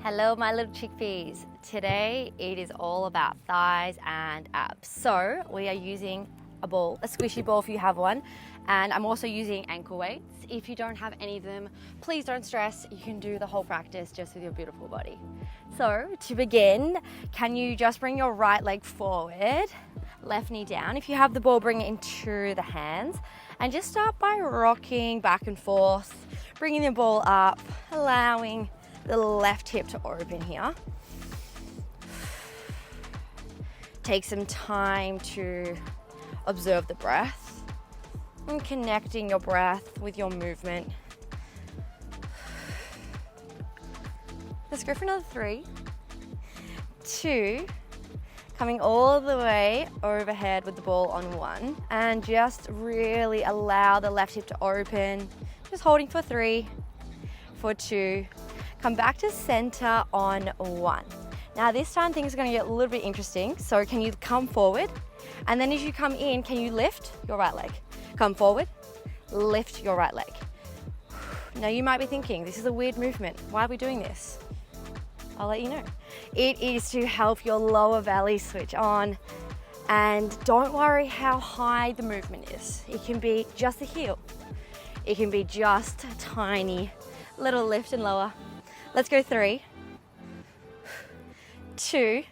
Hello my little chickpeas. Today it is all about thighs and abs. So we are using a ball, a squishy ball if you have one, and I'm also using ankle weights. If you don't have any of them, please don't stress. You can do the whole practice just with your beautiful body. So to begin, can you just bring your right leg forward, left knee down. If you have the ball, bring it into the hands and just start by rocking back and forth, bringing the ball up, allowing the left hip to open here. Take some time to observe the breath and connecting your breath with your movement. Let's go for another 3, 2, coming all the way overhead with the ball on 1, and just really allow the left hip to open. Just holding for 3, for 2, come back to center on 1. Now this time things are going to get a little bit interesting. So can you come forward? And then as you come in, can you lift your right leg? Come forward, lift your right leg. Now you might be thinking, this is a weird movement. Why are we doing this? I'll let you know. It is to help your lower belly switch on. And don't worry how high the movement is. It can be just the heel. It can be just a tiny little lift and lower. Let's go 3, 2,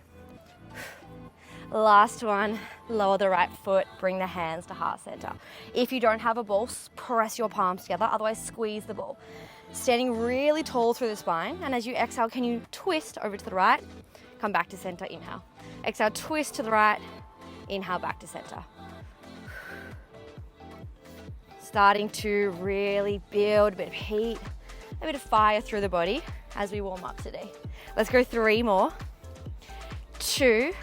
last one, lower the right foot, bring the hands to heart center. If you don't have a ball, press your palms together, otherwise squeeze the ball. Standing really tall through the spine, and as you exhale, can you twist over to the right, come back to center, inhale. Exhale, twist to the right, inhale, back to center. Starting to really build a bit of heat, a bit of fire through the body as we warm up today. Let's go 3 more. 2,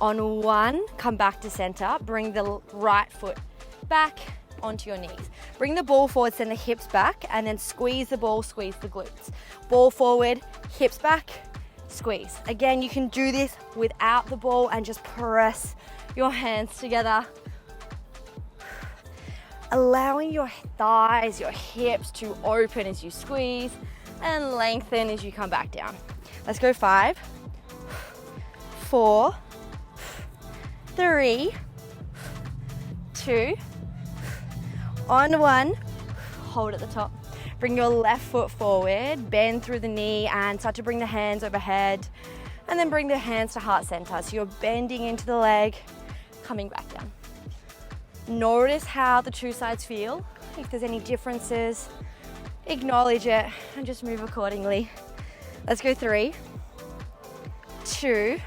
on 1, come back to center. Bring the right foot back onto your knees. Bring the ball forward, send the hips back, and then squeeze the ball, squeeze the glutes. Ball forward, hips back, squeeze. Again, you can do this without the ball and just press your hands together. Allowing your thighs, your hips to open as you squeeze and lengthen as you come back down. Let's go 5, 4, 3, 2, on 1, hold at the top. Bring your left foot forward, bend through the knee and start to bring the hands overhead and then bring the hands to heart center. So you're bending into the leg, coming back down. Notice how the two sides feel. If there's any differences, acknowledge it and just move accordingly. Let's go 3, 2,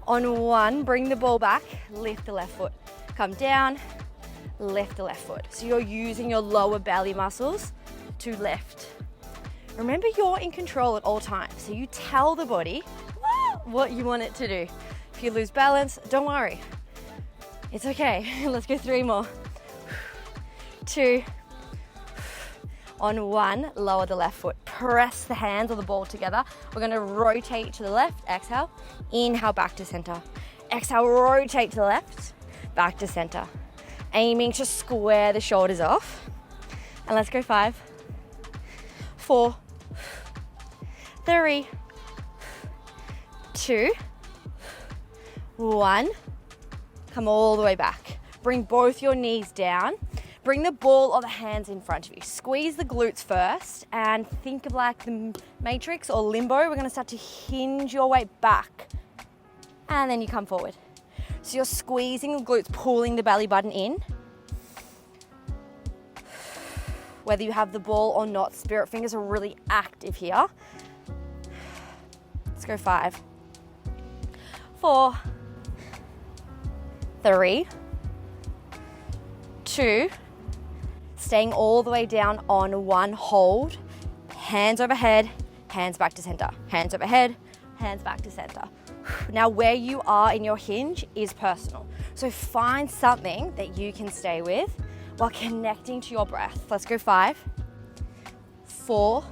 on 1, bring the ball back, lift the left foot, come down, lift the left foot. So you're using your lower belly muscles to lift. Remember, you're in control at all times. So you tell the body what you want it to do. If you lose balance, don't worry. It's okay. Let's go 3 more. 2, on 1, lower the left foot. Press the hands or the ball together. We're going to rotate to the left. Exhale. Inhale, back to center. Exhale, rotate to the left. Back to center. Aiming to square the shoulders off. And let's go 5, 4, 3, 2, 1. Come all the way back. Bring both your knees down. Bring the ball or the hands in front of you. Squeeze the glutes first and think of like the matrix or limbo. We're gonna start to hinge your weight back and then you come forward. So you're squeezing the glutes, pulling the belly button in. Whether you have the ball or not, spirit fingers are really active here. Let's go 5, 4, 3, 2, staying all the way down on 1, hold, hands overhead, hands back to center, hands overhead, hands back to center. Now where you are in your hinge is personal. So find something that you can stay with while connecting to your breath. Let's go 5, 4,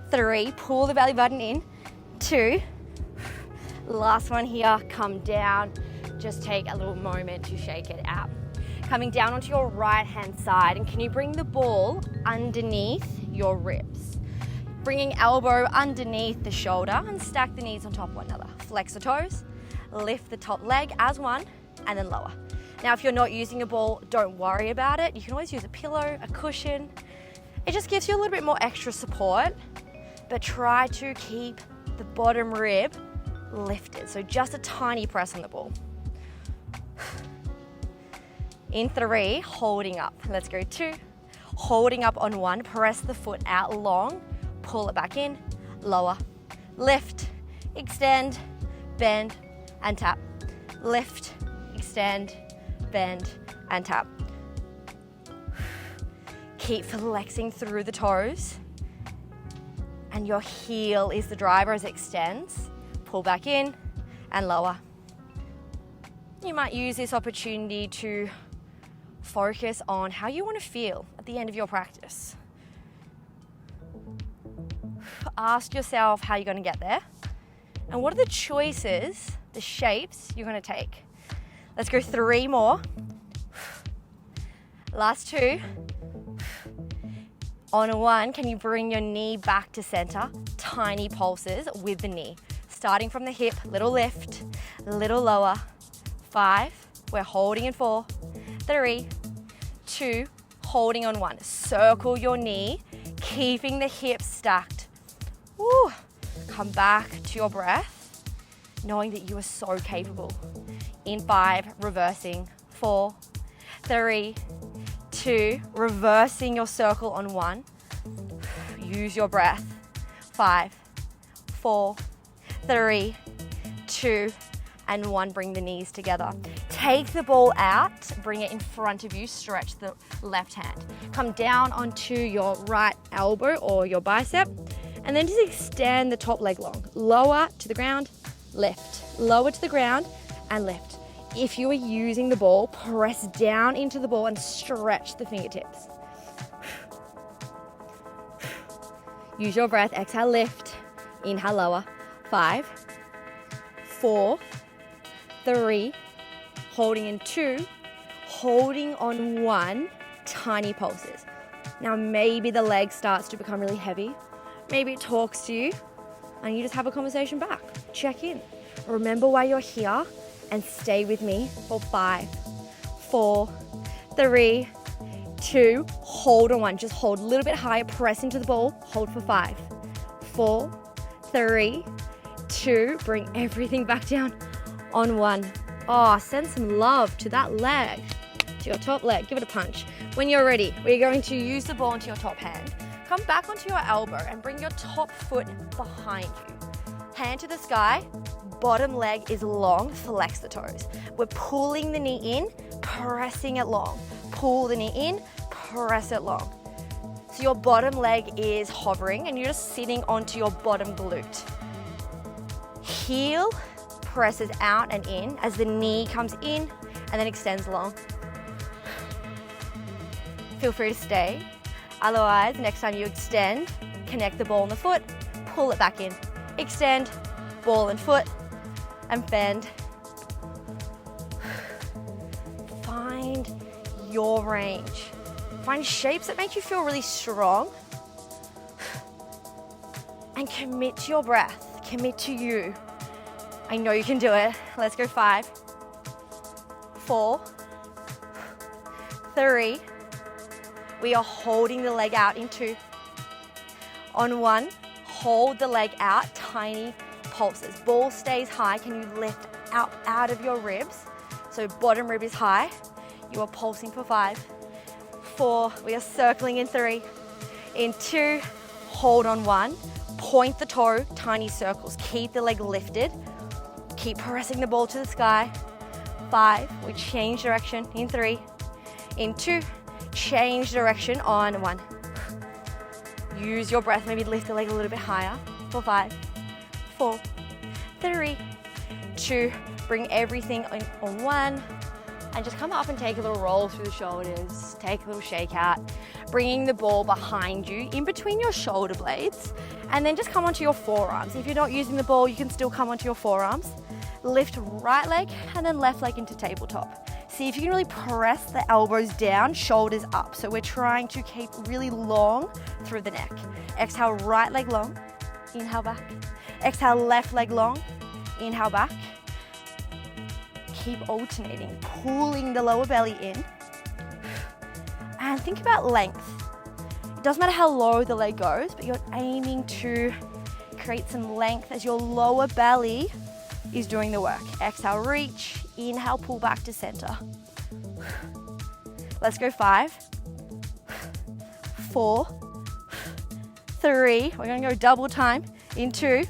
3, pull the belly button in, 2, last one here, come down, just take a little moment to shake it out. Coming down onto your right hand side, and can you bring the ball underneath your ribs? Bringing elbow underneath the shoulder and stack the knees on top of one another. Flex the toes, lift the top leg as one, and then lower. Now, if you're not using a ball, don't worry about it. You can always use a pillow, a cushion. It just gives you a little bit more extra support, but try to keep the bottom rib lifted. So just a tiny press on the ball. In 3, holding up. Let's go 2. Holding up on 1, press the foot out long, pull it back in, lower, lift, extend, bend, and tap. Lift, extend, bend, and tap. Keep flexing through the toes, and your heel is the driver as it extends. Pull back in and lower. You might use this opportunity to focus on how you want to feel at the end of your practice. Ask yourself how you're going to get there, and what are the choices, the shapes you're going to take. Let's go 3 more. Last 2. On 1, can you bring your knee back to center? Tiny pulses with the knee. Starting from the hip, little lift, little lower. 5, we're holding in 4, 3, 2, holding on 1. Circle your knee, keeping the hips stacked. Woo. Come back to your breath, knowing that you are so capable. In 5, reversing. 4, 3, 2, reversing your circle on 1. Use your breath. 5, 4, 3, 2, and 1. Bring the knees together. Take the ball out, bring it in front of you, stretch the left hand. Come down onto your right elbow or your bicep, and then just extend the top leg long. Lower to the ground, lift. Lower to the ground and lift. If you are using the ball, press down into the ball and stretch the fingertips. Use your breath, exhale, lift. Inhale, lower. 5, 4, 3, holding in 2, holding on 1, tiny pulses. Now maybe the leg starts to become really heavy. Maybe it talks to you and you just have a conversation back. Check in. Remember why you're here and stay with me for 5, 4, 3, 2, hold on 1. Just hold a little bit higher, press into the ball, hold for 5, 4, 3, 2, bring everything back down on 1. Oh, send some love to that leg, to your top leg. Give it a punch. When you're ready, we're going to use the ball into your top hand. Come back onto your elbow and bring your top foot behind you. Hand to the sky, bottom leg is long, flex the toes. We're pulling the knee in, pressing it long. Pull the knee in, press it long. So your bottom leg is hovering and you're just sitting onto your bottom glute. Heel presses out and in as the knee comes in and then extends long. Feel free to stay. Otherwise, next time you extend, connect the ball and the foot, pull it back in. Extend, ball and foot, and bend. Find your range. Find shapes that make you feel really strong. And commit to your breath, commit to you. I know you can do it. Let's go 5, 4, 3. We are holding the leg out in 2. On 1, hold the leg out, tiny pulses. Ball stays high. Can you lift out of your ribs? So bottom rib is high. You are pulsing for 5, 4. We are circling in 3. In 2, hold on 1. Point the toe, tiny circles. Keep the leg lifted. Keep pressing the ball to the sky. 5, we change direction in 3. In 2, change direction on 1. Use your breath, maybe lift the leg a little bit higher for 5, 4, 3, 2. Bring everything on 1 and just come up and take a little roll through the shoulders. Take a little shake out, bringing the ball behind you in between your shoulder blades, and then just come onto your forearms. If you're not using the ball, you can still come onto your forearms. Lift right leg and then left leg into tabletop. See if you can really press the elbows down, shoulders up. So we're trying to keep really long through the neck. Exhale, right leg long, inhale back. Exhale, left leg long, inhale back. Keep alternating, pulling the lower belly in. And think about length. It doesn't matter how low the leg goes, but you're aiming to create some length as your lower belly is doing the work. Exhale, reach, inhale, pull back to center. Let's go 5, 4, 3, we're gonna go double time in 2,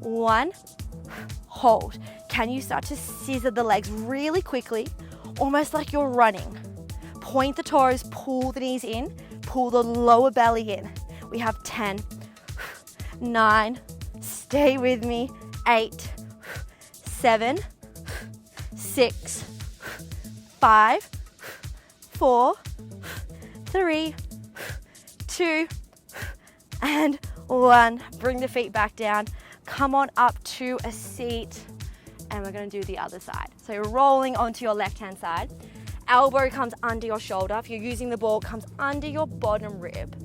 1, hold. Can you start to scissor the legs really quickly, almost like you're running? Point the toes, pull the knees in, pull the lower belly in. We have 10, 9, stay with me, 8, 7, 6, 5, 4, 3, 2, and 1. Bring the feet back down. Come on up to a seat, and we're gonna do the other side. So you're rolling onto your left-hand side. Elbow comes under your shoulder. If you're using the ball, it comes under your bottom rib.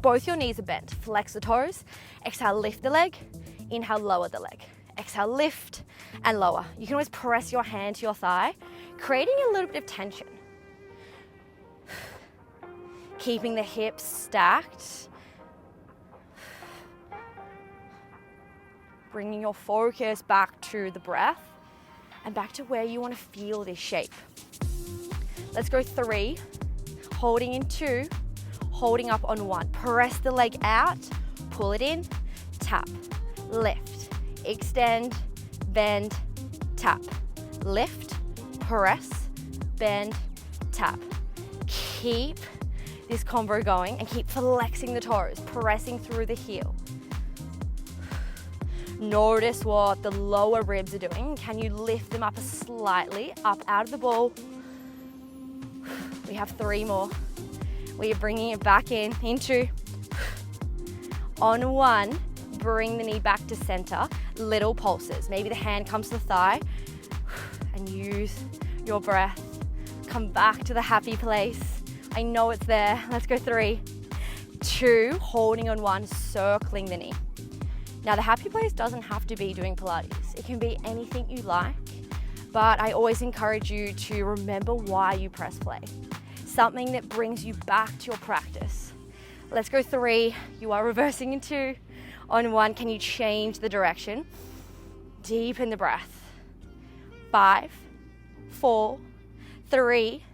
Both your knees are bent. Flex the toes. Exhale, lift the leg. Inhale, lower the leg. Exhale, lift and lower. You can always press your hand to your thigh, creating a little bit of tension. Keeping the hips stacked. Bringing your focus back to the breath and back to where you want to feel this shape. Let's go 3, holding in 2, holding up on 1. Press the leg out, pull it in, tap, lift, extend, bend, tap, lift, press, bend, tap. Keep this combo going and keep flexing the toes, pressing through the heel. Notice what the lower ribs are doing. Can you lift them up slightly, up out of the ball? We have 3 more. We are bringing it back in, into. On 1, bring the knee back to center. Little pulses. Maybe the hand comes to the thigh and use your breath. Come back to the happy place. I know it's there. Let's go 3, 2, holding on 1, circling the knee. Now the happy place doesn't have to be doing Pilates. It can be anything you like, but I always encourage you to remember why you press play. Something that brings you back to your practice. Let's go 3, you are reversing in 2. On 1, can you change the direction? Deepen the breath. 5, 4, 3,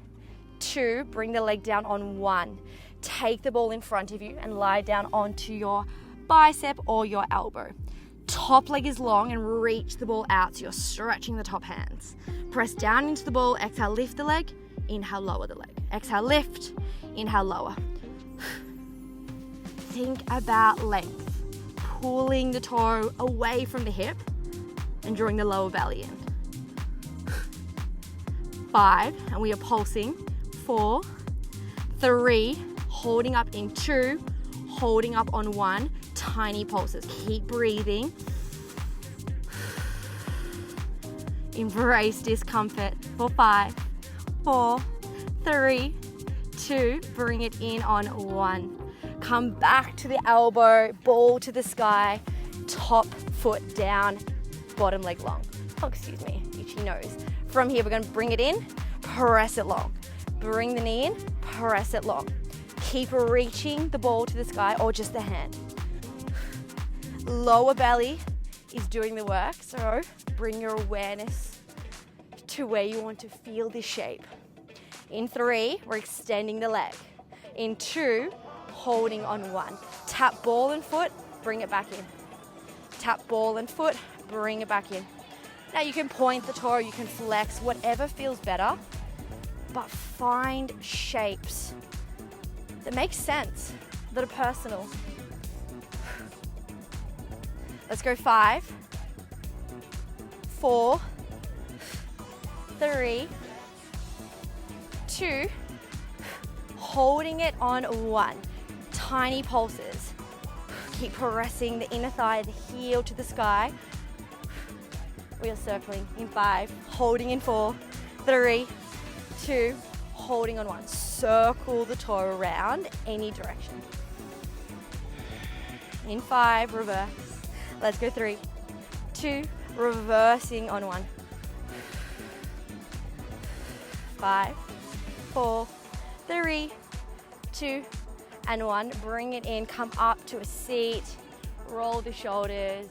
2, bring the leg down on 1. Take the ball in front of you and lie down onto your bicep or your elbow. Top leg is long and reach the ball out so you're stretching the top hands. Press down into the ball, exhale, lift the leg, inhale, lower the leg. Exhale, lift, inhale, lower. Think about length, pulling the toe away from the hip and drawing the lower belly in. 5, and we are pulsing. 4, 3, holding up in 2, holding up on 1, tiny pulses. Keep breathing. Embrace discomfort for 5, 4, 3, 2, bring it in on 1. Come back to the elbow, ball to the sky, top foot down, bottom leg long. Oh, excuse me, itchy nose. From here, we're gonna bring it in, press it long. Bring the knee in, press it long. Keep reaching the ball to the sky or just the hand. Lower belly is doing the work, so bring your awareness to where you want to feel this shape. In 3, we're extending the leg. In 2, holding on 1. Tap ball and foot, bring it back in. Tap ball and foot, bring it back in. Now you can point the toe, you can flex, whatever feels better, but find shapes that make sense, that are personal. Let's go 5, 4, 3, 2, holding it on 1. Tiny pulses. Keep pressing the inner thigh, the heel to the sky. We are circling in 5, holding in 4, 3, 2, holding on 1. Circle the toe around any direction. In 5, reverse. Let's go 3, 2, reversing on 1. 5, 4, 3, 2, and 1. Bring it in, come up to a seat, roll the shoulders,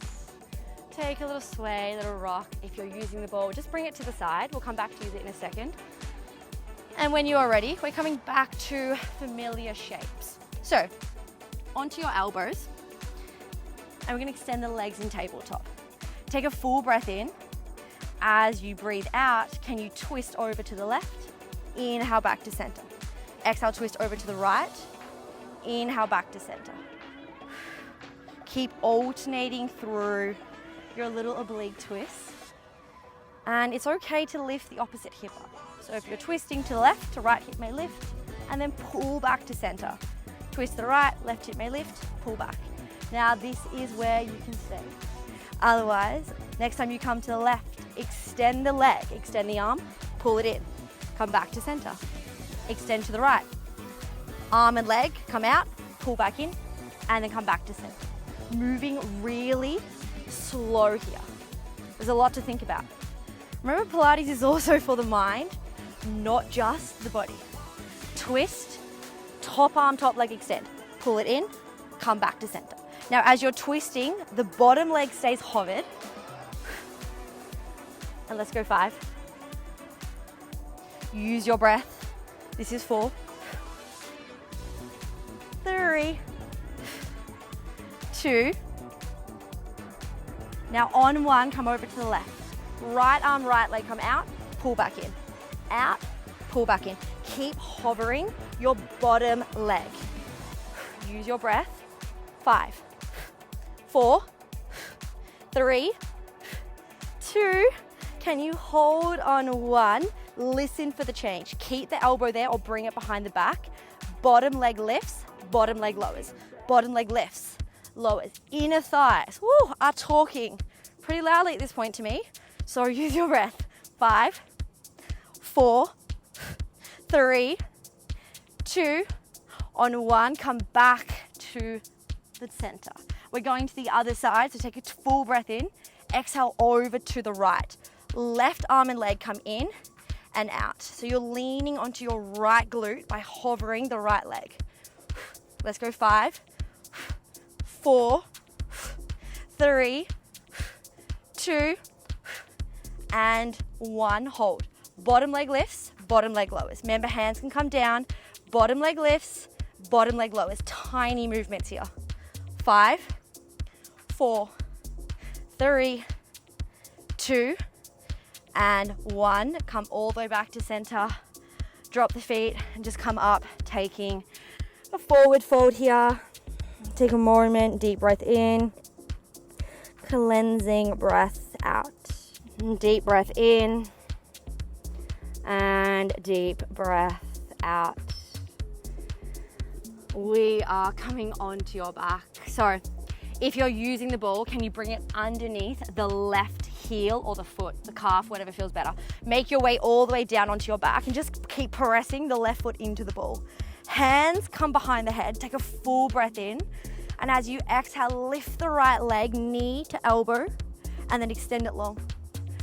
take a little sway, a little rock. If you're using the ball, just bring it to the side. We'll come back to use it in a second. And when you are ready, we're coming back to familiar shapes. So, onto your elbows, and we're gonna extend the legs in tabletop. Take a full breath in. As you breathe out, can you twist over to the left? Inhale, back to center. Exhale, twist over to the right. Inhale, back to center. Keep alternating through your little oblique twist. And it's okay to lift the opposite hip up. So if you're twisting to the left, to right hip may lift, and then pull back to center. Twist to the right, left hip may lift, pull back. Now this is where you can stay. Otherwise, next time you come to the left, extend the leg, extend the arm, pull it in. Come back to center. Extend to the right. Arm and leg, come out, pull back in, and then come back to center. Moving really slow here. There's a lot to think about. Remember, Pilates is also for the mind, not just the body. Twist, top arm, top leg extend. Pull it in, come back to center. Now, as you're twisting, the bottom leg stays hovered. And let's go 5. Use your breath. This is 4, 3, 2. Now on 1, come over to the left. Right arm, right leg, come out, pull back in. Out, pull back in. Keep hovering your bottom leg. Use your breath. 5, 4, 3, 2. Can you hold on 1? Listen for the change. Keep the elbow there or bring it behind the back. Bottom leg lifts, bottom leg lowers. Bottom leg lifts, lowers. Inner thighs, are talking pretty loudly at this point to me. So use your breath. 5, 4, 3, 2. On 1, come back to the center. We're going to the other side, so take a full breath in. Exhale over to the right. Left arm and leg come in and out. So you're leaning onto your right glute by hovering the right leg. Let's go 5, 4, 3, 2, and 1. Hold. Bottom leg lifts, bottom leg lowers. Remember, hands can come down. Bottom leg lifts, bottom leg lowers. Tiny movements here. 5, 4, 3, 2, and 1. Come all the way back to center. Drop the feet and just come up, taking a forward fold here. Take a moment, deep breath in. Cleansing breath out. Deep breath in. And deep breath out. We are coming onto your back. So if you're using the ball, can you bring it underneath the left heel or the foot, the calf, whatever feels better. Make your way all the way down onto your back and just keep pressing the left foot into the ball. Hands come behind the head. Take a full breath in. And as you exhale, lift the right leg, knee to elbow, and then extend it long.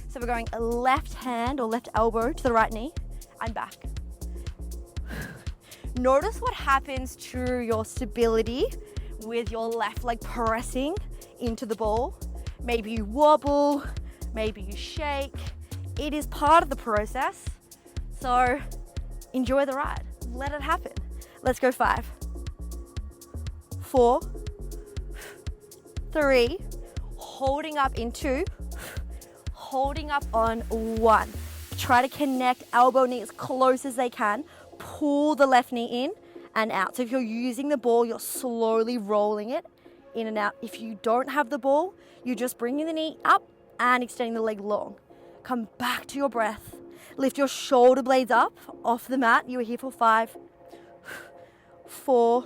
So we're going left hand or left elbow to the right knee and back. Notice what happens to your stability with your left leg pressing into the ball. Maybe you wobble, maybe you shake. It is part of the process. So enjoy the ride. Let it happen. Let's go 5, 4, 3, holding up in 2, holding up on 1. Try to connect elbow, knee as close as they can. Pull the left knee in and out. So if you're using the ball, you're slowly rolling it in and out. If you don't have the ball, you're just bringing the knee up and extending the leg long. Come back to your breath. Lift your shoulder blades up off the mat. You are here for 5, 4,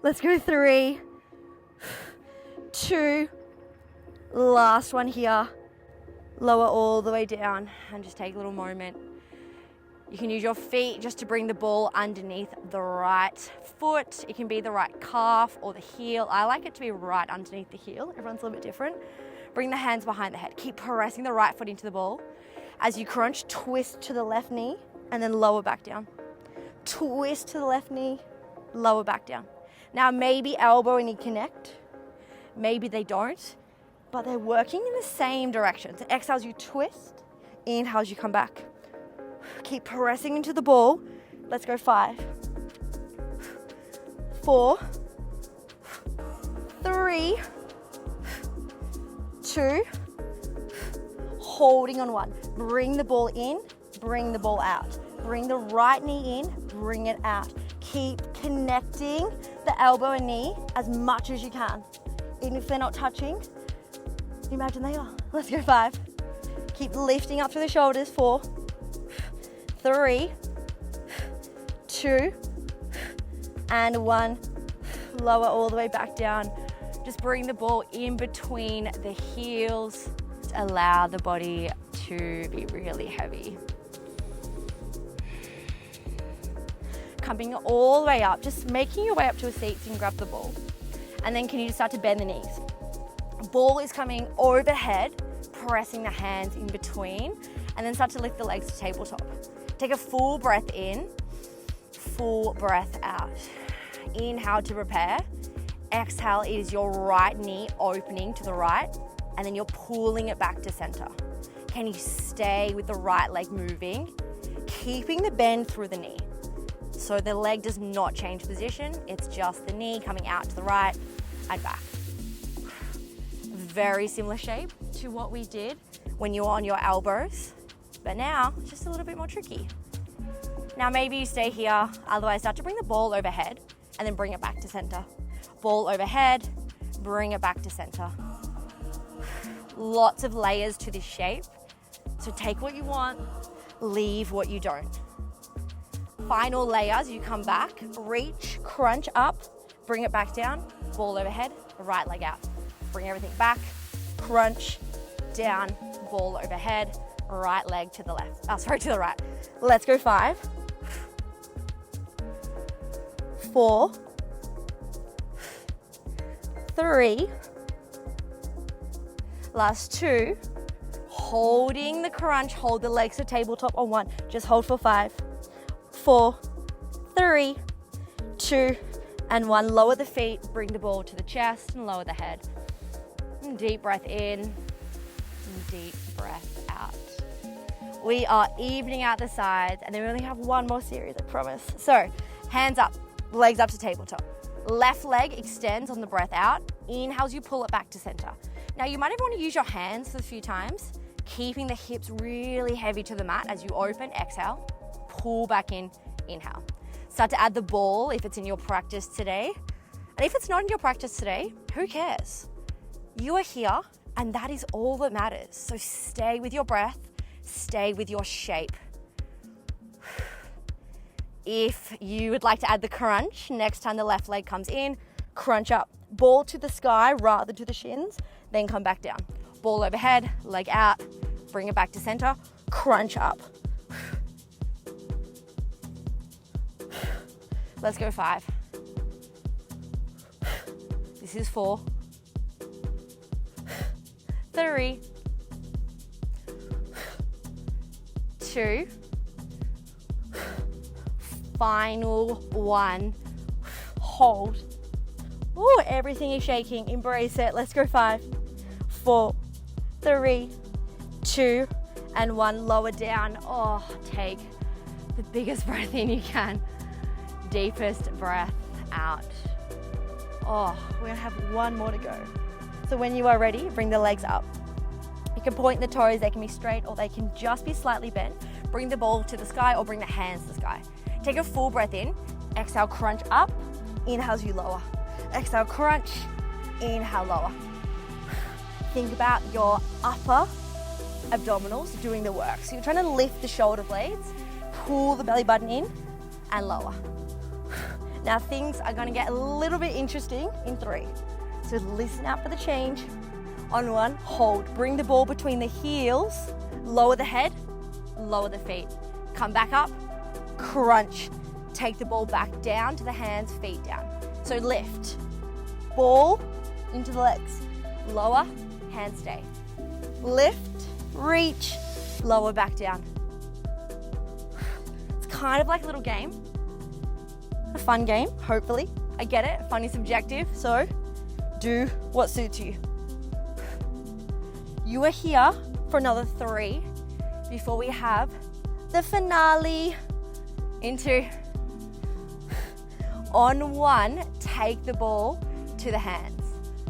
let's go 3, 2, last one here. Lower all the way down and just take a little moment. You can use your feet just to bring the ball underneath the right foot. It can be the right calf or the heel. I like it to be right underneath the heel. Everyone's a little bit different. Bring the hands behind the head. Keep pressing the right foot into the ball. As you crunch, twist to the left knee and then lower back down. Twist to the left knee, lower back down. Now maybe elbow and knee connect. Maybe they don't, but they're working in the same direction. So exhales, you twist. Inhales, you come back. Keep pressing into the ball. Let's go 5, 4, 3, 2, holding on 1. Bring the ball in, bring the ball out. Bring the right knee in, bring it out. Keep connecting the elbow and knee as much as you can. Even if they're not touching, imagine they are. Let's go 5. Keep lifting up through the shoulders. 4, 3, 2, and 1. Lower all the way back down. Just bring the ball in between the heels. Allow the body to be really heavy. Coming all the way up, just making your way up to a seat so you can grab the ball. And then can you just start to bend the knees? Ball is coming overhead, pressing the hands in between, and then start to lift the legs to tabletop. Take a full breath in, full breath out. Inhale to prepare. Exhale is your right knee opening to the right, and then you're pulling it back to center. Can you stay with the right leg moving, keeping the bend through the knee? So the leg does not change position, it's just the knee coming out to the right and back. Very similar shape to what we did when you were on your elbows, but now just a little bit more tricky. Now maybe you stay here, otherwise start to bring the ball overhead and then bring it back to center. Ball overhead, bring it back to center. Lots of layers to this shape, so take what you want, leave what you don't. Final layers, you come back, reach, crunch up, bring it back down, ball overhead, right leg out. Bring everything back, crunch, down, ball overhead, right leg to the left. To the right. Let's go 5, 4, 3, last 2, holding the crunch, hold the legs to tabletop on 1, just hold for 5, 4, 3, 2, and 1. Lower the feet, bring the ball to the chest and lower the head. And deep breath in, and deep breath out. We are evening out the sides, and then we only have one more series, I promise. So, hands up, legs up to tabletop. Left leg extends on the breath out. Inhales, you pull it back to center. Now, you might even want to use your hands for a few times, keeping the hips really heavy to the mat as you open, exhale, pull back in, inhale. Start to add the ball if it's in your practice today. And if it's not in your practice today, who cares? You are here, and that is all that matters. So stay with your breath, stay with your shape. If you would like to add the crunch, next time the left leg comes in, crunch up, ball to the sky rather to the shins, then come back down. Ball overhead, leg out, bring it back to center, crunch up. Let's go 5. This is 4, 3, 2, final 1, hold. Ooh, everything is shaking, embrace it. Let's go 5, 4, 3, 2, and 1. Lower down. Oh, take the biggest breath in you can. Deepest breath out. Oh, we're gonna have one more to go. So when you are ready, bring the legs up. You can point the toes, they can be straight or they can just be slightly bent. Bring the ball to the sky or bring the hands to the sky. Take a full breath in, exhale, crunch up, inhales, you lower. Exhale, crunch, inhale, lower. Think about your upper abdominals doing the work. So you're trying to lift the shoulder blades, pull the belly button in and lower. Now things are gonna get a little bit interesting in 3. So listen out for the change. On 1, hold. Bring the ball between the heels, lower the head, lower the feet. Come back up, crunch. Take the ball back down to the hands, feet down. So lift, ball into the legs. Lower, hands stay. Lift, reach, lower back down. It's kind of like a little game. A fun game, hopefully. I get it, fun is subjective, so do what suits you. You are here for another 3 before we have the finale. Into on 1, take the ball to the hands.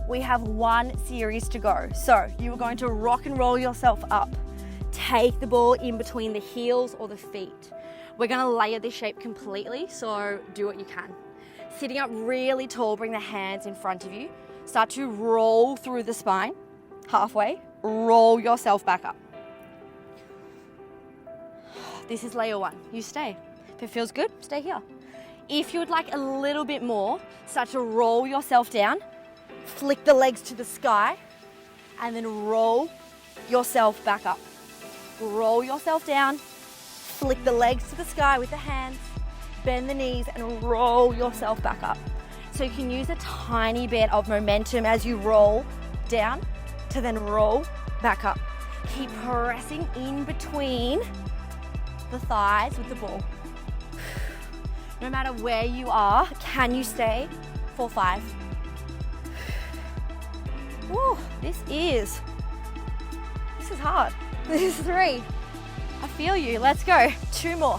We have 1 series to go. So you are going to rock and roll yourself up. Take the ball in between the heels or the feet. We're gonna layer this shape completely, so do what you can. Sitting up really tall, bring the hands in front of you. Start to roll through the spine. Halfway, roll yourself back up. This is layer 1, you stay. If it feels good, stay here. If you would like a little bit more, start to roll yourself down, flick the legs to the sky, and then roll yourself back up. Roll yourself down, flick the legs to the sky with the hands, bend the knees, and roll yourself back up. So you can use a tiny bit of momentum as you roll down to then roll back up. Keep pressing in between the thighs with the ball. No matter where you are, can you stay for 5? Woo, this is hard. This is 3. I feel you, let's go. 2 more.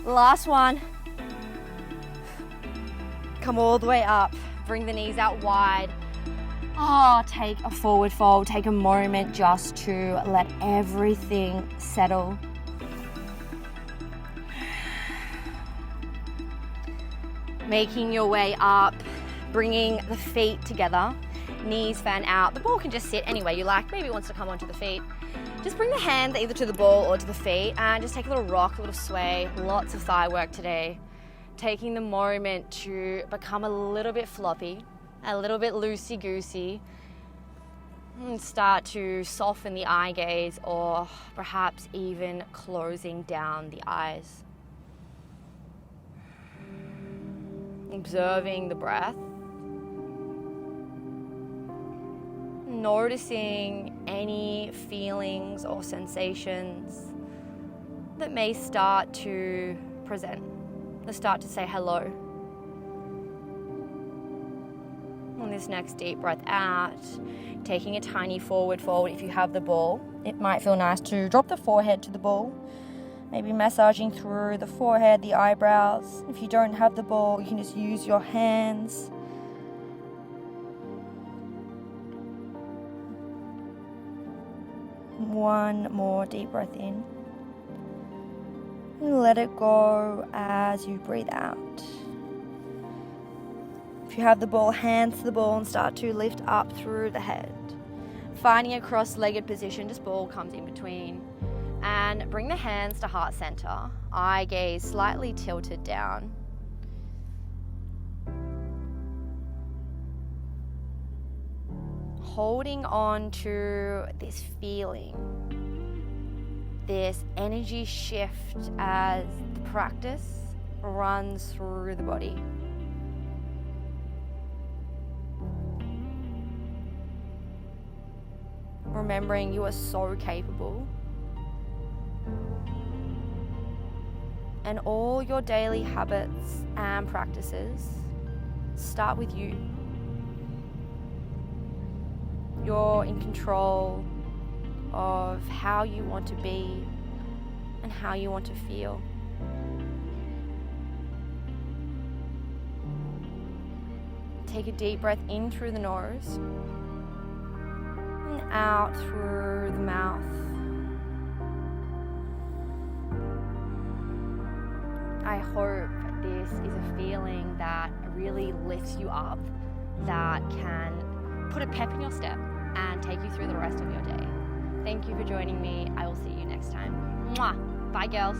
Last one. Come all the way up, bring the knees out wide. Take a forward fold, take a moment just to let everything settle. Making your way up, bringing the feet together, knees fan out. The ball can just sit any way you like. Maybe it wants to come onto the feet. Just bring the hands either to the ball or to the feet and just take a little rock, a little sway. Lots of thigh work today. Taking the moment to become a little bit floppy, a little bit loosey-goosey, and start to soften the eye gaze or perhaps even closing down the eyes. Observing the breath, noticing any feelings or sensations that may start to present, that start to say hello. On this next deep breath out, taking a tiny forward fold. If you have the ball, it might feel nice to drop the forehead to the ball. Maybe massaging through the forehead, the eyebrows. If you don't have the ball, you can just use your hands. One more deep breath in. And let it go as you breathe out. If you have the ball, hands to the ball and start to lift up through the head. Finding a cross-legged position, just ball comes in between. And bring the hands to heart center, eye gaze slightly tilted down. Holding on to this feeling, this energy shift as the practice runs through the body. Remembering you are so capable. And all your daily habits and practices start with you. You're in control of how you want to be and how you want to feel. Take a deep breath in through the nose and out through the mouth. I hope this is a feeling that really lifts you up, that can put a pep in your step and take you through the rest of your day. Thank you for joining me. I will see you next time. Mwah. Bye, girls.